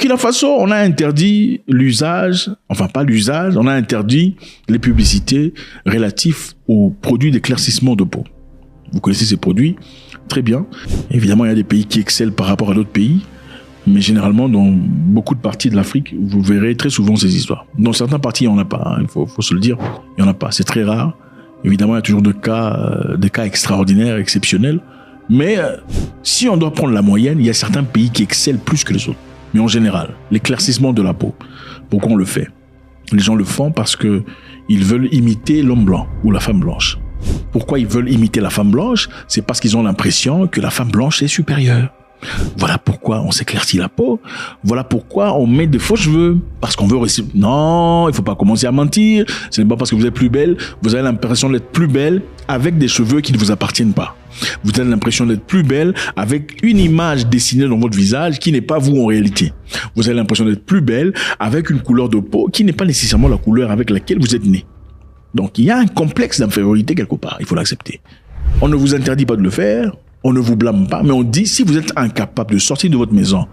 Burkina Faso, on a interdit l'usage, enfin pas l'usage, on a interdit les publicités relatives aux produits d'éclaircissement de peau. Vous connaissez ces produits? Très bien. Évidemment, il y a des pays qui excellent par rapport à d'autres pays, mais généralement, dans beaucoup de parties de l'Afrique, vous verrez très souvent ces histoires. Dans certains parties, il n'y en a pas, hein, il faut se le dire, il n'y en a pas, c'est très rare. Évidemment, il y a toujours des cas extraordinaires, exceptionnels, mais si on doit prendre la moyenne, il y a certains pays qui excellent plus que les autres. Mais en général, l'éclaircissement de la peau, pourquoi on le fait? Les gens le font parce que ils veulent imiter l'homme blanc ou la femme blanche. Pourquoi ils veulent imiter la femme blanche? C'est parce qu'ils ont l'impression que la femme blanche est supérieure. Voilà pourquoi on s'éclaircit la peau. Voilà pourquoi on met de faux cheveux. Parce qu'on veut réussir. Non, il faut pas commencer à mentir. Ce n'est pas parce que vous êtes plus belle. Vous avez l'impression d'être plus belle avec des cheveux qui ne vous appartiennent pas. Vous avez l'impression d'être plus belle avec une image dessinée dans votre visage qui n'est pas vous en réalité. Vous avez l'impression d'être plus belle avec une couleur de peau qui n'est pas nécessairement la couleur avec laquelle vous êtes né. Donc il y a un complexe d'infériorité quelque part. Il faut l'accepter. On ne vous interdit pas de le faire. On ne vous blâme pas, mais on dit, si vous êtes incapable de sortir de votre maison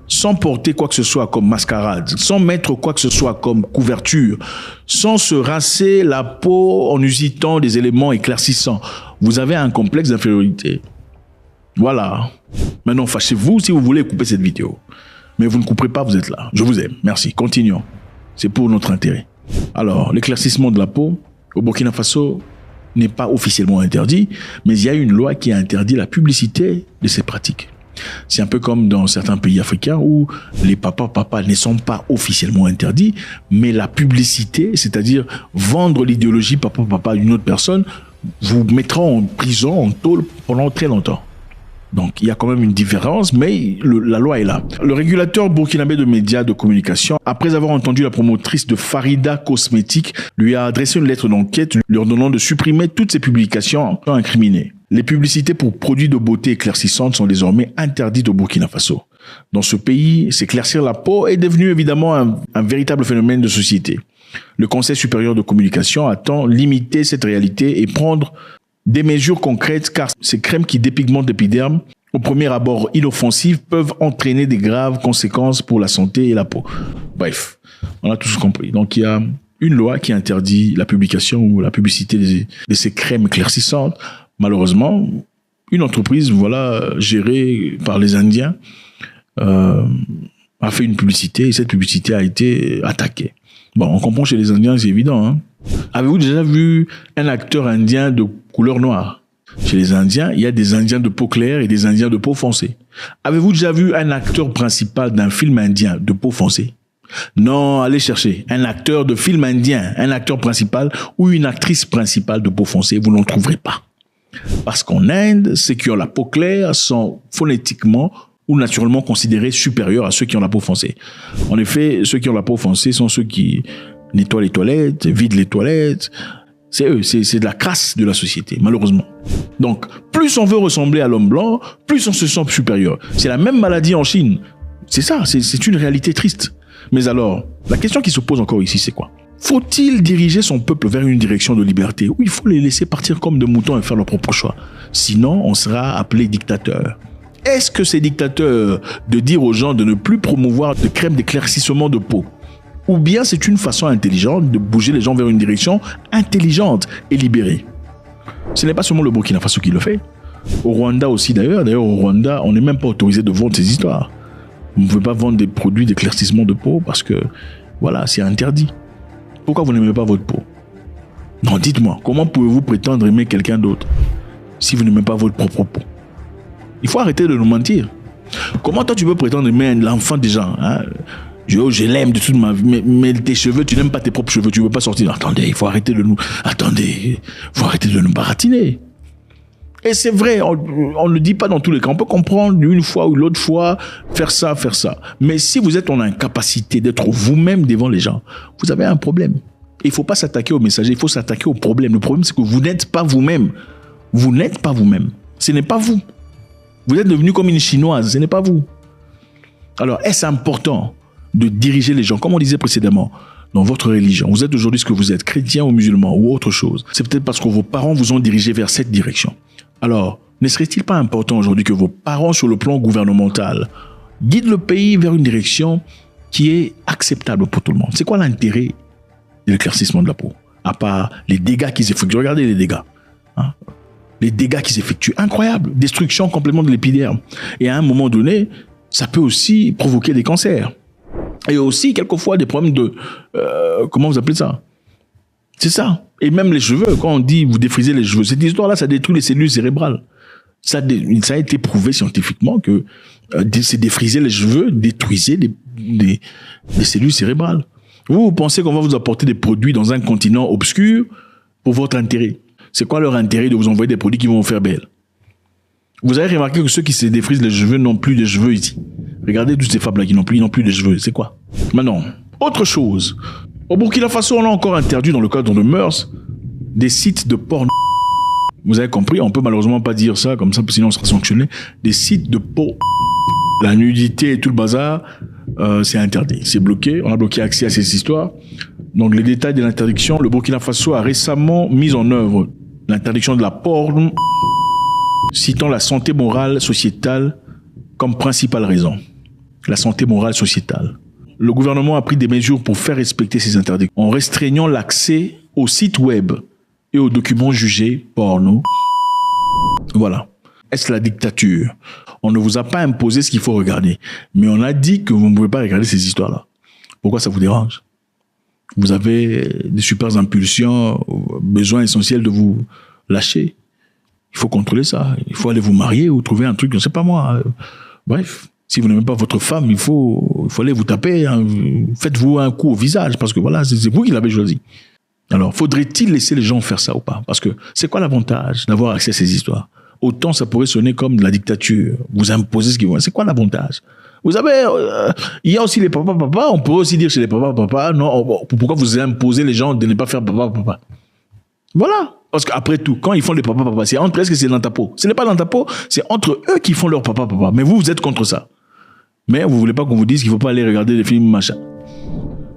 sans porter quoi que ce soit comme mascarade, sans mettre quoi que ce soit comme couverture, sans se rincer la peau en usitant des éléments éclaircissants, vous avez un complexe d'infériorité. Voilà. Maintenant, fâchez-vous si vous voulez couper cette vidéo. Mais vous ne couperez pas, vous êtes là. Je vous aime. Merci. Continuons. C'est pour notre intérêt. Alors, l'éclaircissement de la peau, au Burkina Faso, n'est pas officiellement interdit, mais il y a une loi qui a interdit la publicité de ces pratiques. C'est un peu comme dans certains pays africains où les papas ne sont pas officiellement interdits, mais la publicité, c'est-à-dire vendre l'idéologie papa d'une autre personne, vous mettra en prison, en tôle pendant très longtemps. Donc, il y a quand même une différence, mais la loi est là. Le régulateur burkinabé de médias de communication, après avoir entendu la promotrice de Farida Cosmétiques, lui a adressé une lettre d'enquête lui ordonnant de supprimer toutes ses publications incriminées. Les publicités pour produits de beauté éclaircissantes sont désormais interdites au Burkina Faso. Dans ce pays, s'éclaircir la peau est devenu évidemment un véritable phénomène de société. Le Conseil supérieur de communication attend limiter cette réalité et prendre des mesures concrètes, car ces crèmes qui dépigmentent l'épiderme, au premier abord inoffensives, peuvent entraîner des graves conséquences pour la santé et la peau. Bref, on a tous compris. Donc il y a une loi qui interdit la publication ou la publicité de ces crèmes éclaircissantes. Malheureusement, une entreprise, gérée par les Indiens, a fait une publicité et cette publicité a été attaquée. Bon, on comprend chez les Indiens, c'est évident, hein. Avez-vous déjà vu un acteur indien de couleur noire? Chez les Indiens, il y a des Indiens de peau claire et des Indiens de peau foncée. Avez-vous déjà vu un acteur principal d'un film indien de peau foncée? Non, allez chercher un acteur de film indien, un acteur principal ou une actrice principale de peau foncée, vous n'en trouverez pas. Parce qu'en Inde, ceux qui ont la peau claire sont phonétiquement ou naturellement considérés supérieurs à ceux qui ont la peau foncée. En effet, ceux qui ont la peau foncée sont ceux qui nettoient les toilettes, vident les toilettes. C'est eux, c'est de la crasse de la société, malheureusement. Donc, plus on veut ressembler à l'homme blanc, plus on se sent supérieur. C'est la même maladie en Chine. C'est ça, c'est une réalité triste. Mais alors, la question qui se pose encore ici, c'est quoi? Faut-il diriger son peuple vers une direction de liberté ou il faut les laisser partir comme des moutons et faire leur propre choix? Sinon, on sera appelé dictateur. Est-ce que c'est dictateur de dire aux gens de ne plus promouvoir de crème d'éclaircissement de peau? Ou bien c'est une façon intelligente de bouger les gens vers une direction intelligente et libérée? Ce n'est pas seulement le Burkina Faso qui le fait. Au Rwanda aussi d'ailleurs. D'ailleurs au Rwanda, on n'est même pas autorisé de vendre ces histoires. Vous ne pouvez pas vendre des produits d'éclaircissement de peau parce que, c'est interdit. Pourquoi vous n'aimez pas votre peau? Non, dites-moi, comment pouvez-vous prétendre aimer quelqu'un d'autre si vous n'aimez pas votre propre peau? Il faut arrêter de nous mentir. Comment toi tu peux prétendre aimer l'enfant des gens, hein? Je l'aime de toute ma vie, mais tes cheveux, tu n'aimes pas tes propres cheveux, tu ne veux pas sortir. Attendez, il faut arrêter de nous baratiner. Et c'est vrai, on ne le dit pas dans tous les cas. On peut comprendre une fois ou l'autre fois, faire ça. Mais si vous êtes en incapacité d'être vous-même devant les gens, vous avez un problème. Il ne faut pas s'attaquer au messager, il faut s'attaquer au problème. Le problème, c'est que vous n'êtes pas vous-même. Vous n'êtes pas vous-même. Ce n'est pas vous. Vous êtes devenu comme une Chinoise, ce n'est pas vous. Alors, est-ce important de diriger les gens, comme on disait précédemment, dans votre religion? Vous êtes aujourd'hui ce que vous êtes, chrétien ou musulman ou autre chose. C'est peut-être parce que vos parents vous ont dirigé vers cette direction. Alors, ne serait-il pas important aujourd'hui que vos parents, sur le plan gouvernemental, guide le pays vers une direction qui est acceptable pour tout le monde. C'est quoi l'intérêt de l'éclaircissement de la peau? À part les dégâts qu'ils effectuent. Regardez les dégâts. Hein? Les dégâts qu'ils effectuent. Incroyable. Destruction complètement de l'épiderme. Et à un moment donné, ça peut aussi provoquer des cancers. Et aussi, quelquefois, des problèmes de... comment vous appelez ça? C'est ça. Et même les cheveux, quand on dit vous défrisez les cheveux, cette histoire-là, ça détruit les cellules cérébrales. Ça a été prouvé scientifiquement que c'est défriser les cheveux, détruisait les cellules cérébrales. Vous pensez qu'on va vous apporter des produits dans un continent obscur pour votre intérêt? C'est quoi leur intérêt de vous envoyer des produits qui vont vous faire belle? Vous avez remarqué que ceux qui se défrisent les cheveux n'ont plus de cheveux ici. Regardez toutes ces femmes-là qui n'ont plus de cheveux. C'est quoi? Maintenant, autre chose. Au Burkina Faso, on a encore interdit dans le cadre de mœurs des sites de porno. Vous avez compris, on peut malheureusement pas dire ça comme ça, sinon on sera sanctionné. Des sites de porno. La nudité et tout le bazar, c'est interdit. C'est bloqué. On a bloqué accès à ces histoires. Donc les détails de l'interdiction, le Burkina Faso a récemment mis en œuvre l'interdiction de la porno, citant la santé morale sociétale comme principale raison. La santé morale sociétale. Le gouvernement a pris des mesures pour faire respecter ces interdictions en restreignant l'accès aux sites web et aux documents jugés porno. Voilà. Est-ce la dictature? On ne vous a pas imposé ce qu'il faut regarder, mais on a dit que vous ne pouvez pas regarder ces histoires-là. Pourquoi ça vous dérange? Vous avez des super impulsions, besoin essentiel de vous lâcher. Il faut contrôler ça. Il faut aller vous marier ou trouver un truc, je ne sais pas moi. Bref. Si vous n'aimez pas votre femme, il faut aller vous taper. Hein. Faites-vous un coup au visage parce que voilà, c'est vous qui l'avez choisi. Alors, faudrait-il laisser les gens faire ça ou pas? Parce que c'est quoi l'avantage d'avoir accès à ces histoires? Autant ça pourrait sonner comme de la dictature. Vous imposez ce qu'ils vont. C'est quoi l'avantage? Vous savez, il y a aussi les papa. On pourrait aussi dire chez les papa, non, pourquoi vous imposez les gens de ne pas faire papa? Voilà. Parce qu'après tout, quand ils font les papa, c'est entre eux que c'est dans ta peau. Ce n'est pas dans ta peau, c'est entre eux qui font leur papa. Mais vous êtes contre ça. Mais vous voulez pas qu'on vous dise qu'il faut pas aller regarder des films machin.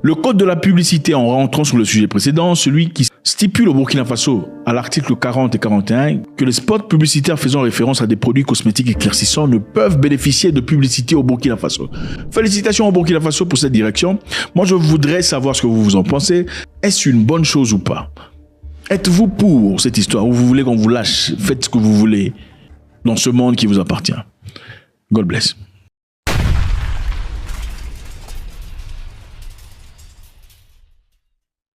Le code de la publicité, en rentrant sur le sujet précédent, celui qui stipule au Burkina Faso, à l'article 40 et 41, que les spots publicitaires faisant référence à des produits cosmétiques éclaircissants ne peuvent bénéficier de publicité au Burkina Faso. Félicitations au Burkina Faso pour cette direction. Moi, je voudrais savoir ce que vous en pensez. Est-ce une bonne chose ou pas? Êtes-vous pour cette histoire ou vous voulez qu'on vous lâche? Faites ce que vous voulez dans ce monde qui vous appartient. God bless.